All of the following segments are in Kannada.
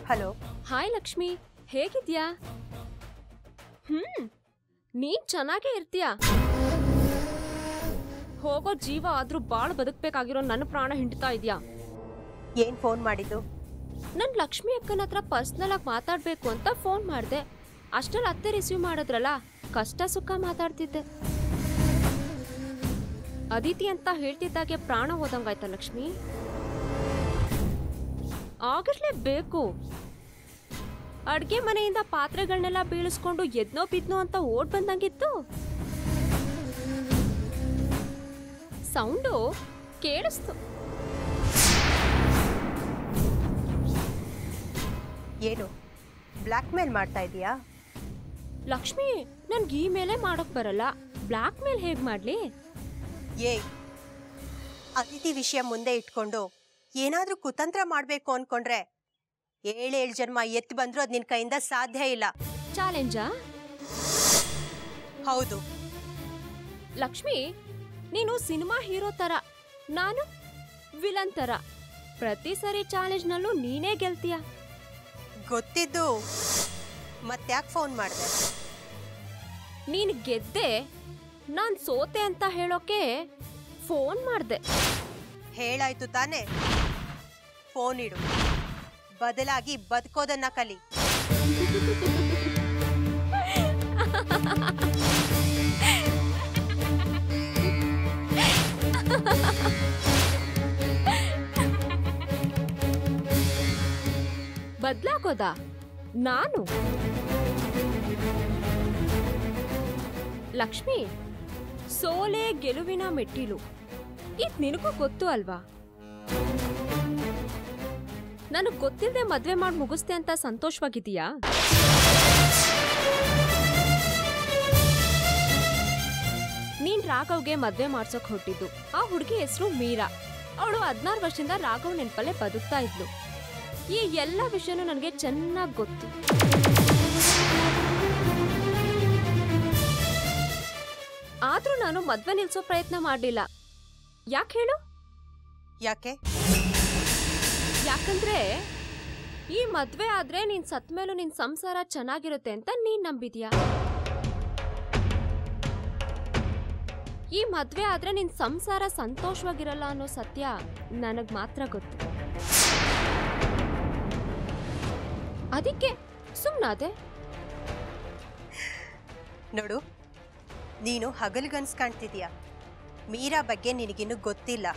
ಹಲೋ. ಹಾಯ್ ಲಕ್ಷ್ಮಿ, ಹೇಗಿದ್ಯಾ? ನೀನ್ ಚೆನ್ನಾಗೇ ಇರ್ತೀಯ. ಹೋಗೋ ಜೀವ ಆದ್ರೂ ಬಾಳ ಬದುಕ್ಬೇಕಾಗಿರೋ ನನ್ನ ಪ್ರಾಣ ಹಿಂಡ್ತಾ ಇದ್ಯಾ? ಏನ್ ಫೋನ್ ಮಾಡಿದ್ದು? ನನ್ ಲಕ್ಷ್ಮಿ ಅಕ್ಕನ ಹತ್ರ ಪರ್ಸನಲ್ ಆಗಿ ಮಾತಾಡ್ಬೇಕು ಅಂತ ಫೋನ್ ಮಾಡ್ದೆ. ಅಷ್ಟರಲ್ಲಿ ಅತ್ತೆ ರಿಸೀವ್ ಮಾಡಿದ್ರಲ್ಲ, ಕಷ್ಟ ಸುಖ ಮಾತಾಡ್ತಿದ್ದೆ. ಅದಿತಿ ಅಂತ ಹೇಳ್ತಿದ್ದಾಗೆ ಪ್ರಾಣ ಹೋದಂಗಾಯ್ತಾ ಲಕ್ಷ್ಮಿ? ಆಗಿರ್ಲೇಬೇಕು. ಅಡ್ಗೆ ಮನೆಯಿಂದ ಪಾತ್ರೆಗಳನ್ನೆಲ್ಲ ಬೀಳಿಸ್ಕೊಂಡು ಎದ್ನೋ ಬಿದ್ನೋ ಅಂತ ಓಡ್ ಬಂದಂಗಿತ್ತು. ಸೌಂಡು ಕೇಳಿಸ್ತು. ಏನು ಬ್ಲ್ಯಾಕ್ ಮೇಲ್ ಮಾಡ್ತಾ ಇದೀಯಾ? ಲಕ್ಷ್ಮಿ, ನನ್ಗೆ ಈ ಮೇಲೆ ಮಾಡೋಕ್ ಬರಲ್ಲ. ಬ್ಲ್ಯಾಕ್ ಮೇಲ್ ಹೇಗ್ ಮಾಡ್ಲಿ? ಅತಿಥಿ ವಿಷಯ ಮುಂದೆ ಇಟ್ಕೊಂಡು ಏನಾದ್ರೂ ಕುತಂತ್ರ ಮಾಡ್ಬೇಕು ಅನ್ಕೊಂಡ್ರೆ 7 ಜನ್ಮ ಎತ್ತು ಬಂದ್ರು ಅದ್ ನಿನ್ ಕೈಯಿಂದ ಸಾಧ್ಯ ಇಲ್ಲ. ಚಾಲೆಂಜಾ? ಹೌದು. ಲಕ್ಷ್ಮಿ, ನೀನು ಸಿನಿಮಾ ಹೀರೋ ತರ, ನಾನು ವಿಲನ್ ತರ. ಪ್ರತಿ ಸರಿ ಚಾಲೆಂಜ್ ನಲ್ಲೂ ನೀನೇ ಗೆಲ್ತೀಯ. ಗೊತ್ತಿದ್ದು ಮತ್ತ್ಯಾಕ್ ಫೋನ್ ಮಾಡಿದೆ? ನೀನ್ ಗೆದ್ದೆ, ನಾನ್ ಸೋತೆ ಅಂತ ಹೇಳೋಕೆ ಫೋನ್ ಮಾಡ್ದೆ. ಹೇಳಾಯ್ತು ತಾನೆ? ಫೋನ್ ಇಡು, ಬದಲಾಗಿ ಬದುಕೋದನ್ನ ಕಲಿ. ಬದ್ಲಾಗೋದಾ? ನಾನು? ಲಕ್ಷ್ಮಿ, ಸೋಲೆ ಗೆಲುವಿನ ಮೆಟ್ಟಿಲು, ಇದ್ ನಿನಗೂ ಗೊತ್ತು ಅಲ್ವಾ? ನನಗ್ ಗೊತ್ತಿಲ್ಲದೆ ಮದ್ವೆ ಮಾಡಿ ಮುಗಿಸ್ತೆ ಅಂತ ಸಂತೋಷವಾಗಿದೀಯಾ? ನೀನ್ ರಾಘವ್ಗೆ ಮದ್ವೆ ಮಾಡ್ಸೋಕ್ ಹೊಟ್ಟಿದ್ದು. ಆ ಹುಡುಗಿ ಹೆಸರು ಮೀರಾ. ಅವಳು 16 ವರ್ಷದಿಂದ ರಾಘವ್ ನೆನ್ಪಲ್ಲೇ ಬದುಕ್ತಾ ಇದ್ಲು. ಈ ಎಲ್ಲ ವಿಷಯನೂ ನನಗೆ ಚೆನ್ನಾಗಿ ಗೊತ್ತು. ಆದ್ರೂ ನಾನು ಮದ್ವೆ ನಿಲ್ಸೋ ಪ್ರಯತ್ನ ಮಾಡಲಿಲ್ಲ. ಯಾಕೆ ಹೇಳು? ಯಾಕಂದ್ರೆ ಈ ಮದ್ವೆ ಆದ್ರೆ ನೀನ್ ಸತ್ ಮೇಲೂ ನಿನ್ ಸಂಸಾರ ಚೆನ್ನಾಗಿರುತ್ತೆ ಅಂತ ನೀನ್ ನಂಬಿದ್ಯಾ. ಈ ಮದ್ವೆ ಆದ್ರೆ ನಿನ್ ಸಂಸಾರ ಸಂತೋಷವಾಗಿರಲ್ಲ ಅನ್ನೋ ಸತ್ಯ ನನಗ್ ಮಾತ್ರ ಗೊತ್ತು. ಅದಕ್ಕೆ ಸುಮ್ನಾದೆ. ನೋಡು, ನೀನು ಹಗಲ್ಗನ್ಸ್ ಕಾಣ್ತಿದ್ಯಾ. ಮೀರಾ ಬಗ್ಗೆ ನಿನಗಿನ್ನೂ ಗೊತ್ತಿಲ್ಲ.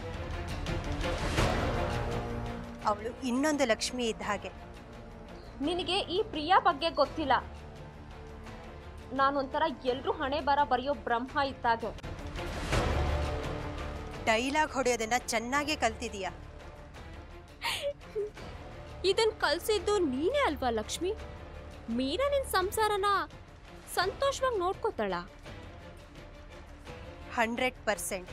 ಅವಳು ಇನ್ನೊಂದು ಲಕ್ಷ್ಮಿ ಇದ್ದ ಹಾಗೆ. ನಿನಗೆ ಈ ಪ್ರಿಯಾ ಬಗ್ಗೆ ಗೊತ್ತಿಲ್ಲ. ನಾನೊಂಥರ ಎಲ್ರೂ ಹಣೆ ಬರ ಬರೆಯೋ ಬ್ರಹ್ಮ ಇದ್ದಾಗೆ. ಡೈಲಾಗ್ ಹೊಡೆಯೋದನ್ನ ಚೆನ್ನಾಗೇ ಕಲ್ತಿದೀಯಾ. ಇದನ್ ಕಲ್ಸಿದ್ದು ನೀನೇ ಅಲ್ವಾ ಲಕ್ಷ್ಮಿ? ಮೀರಾ ನಿನ್ ಸಂಸಾರನ ಸಂತೋಷವಾಗಿ ನೋಡ್ಕೋತಾಳ? 100%.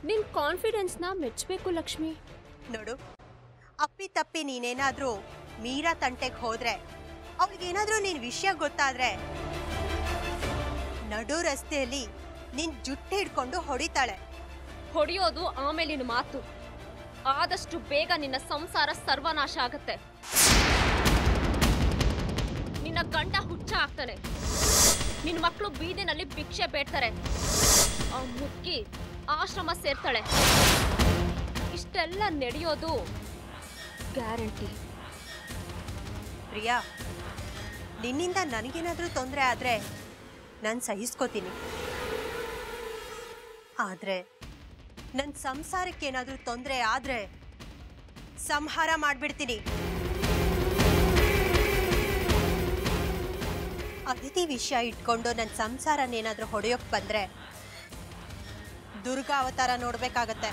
ನಿನ್ ಕಾನ್ಫಿಡೆನ್ಸ್ನ ಮೆಚ್ಚಬೇಕು ಲಕ್ಷ್ಮಿ. ನೋಡು, ಅಪ್ಪಿ ತಪ್ಪಿ ನೀನೇನಾದ್ರೂ ಮೀರಾ ತಂಟೆಗೆ ಹೋದ್ರೆ, ಅವಳಿಗೇನಾದ್ರೂ ನಿನ್ ವಿಷಯ ಗೊತ್ತಾದ್ರೆ ನಡು ರಸ್ತೆಯಲ್ಲಿ ನಿನ್ ಜುಟ್ಟು ಹಿಡ್ಕೊಂಡು ಹೊಡಿತಾಳೆ. ಹೊಡೆಯೋದು ಆಮೇಲಿನ ಮಾತು. ಆದಷ್ಟು ಬೇಗ ನಿನ್ನ ಸಂಸಾರ ಸರ್ವನಾಶ ಆಗತ್ತೆ. ನಿನ್ನ ಗಂಡ ಹುಚ್ಚ ಆಗ್ತಾನೆ. ನಿನ್ನ ಮಕ್ಕಳು ಬೀದಿನಲ್ಲಿ ಭಿಕ್ಷೆ ಬೇಡ್ತಾರೆ. ಆ ಮುಕ್ಕಿ ಆಶ್ರಮ ಸೇರ್ತಾಳೆ. ಇಷ್ಟೆಲ್ಲ ನಡೆಯೋದು ಗ್ಯಾರಂಟಿ. ಪ್ರಿಯಾ, ನಿನ್ನಿಂದ ನನಗೇನಾದ್ರೂ ತೊಂದರೆ ಆದ್ರೆ ನಾನು ಸಹಿಸ್ಕೋತೀನಿ. ಆದ್ರೆ ನನ್ನ ಸಂಸಾರಕ್ಕೇನಾದ್ರೂ ತೊಂದರೆ ಆದ್ರೆ ಸಂಹಾರ ಮಾಡ್ಬಿಡ್ತೀನಿ. ಅತಿಥಿ ವಿಷಯ ಇಟ್ಕೊಂಡು ನನ್ನ ಸಂಸಾರನೇನಾದ್ರೂ ಹೊಡೆಯೋಕ್ ಬಂದ್ರೆ ದುರ್ಗಾ ಅವತಾರ ನೋಡ್ಬೇಕಾಗತ್ತೆ.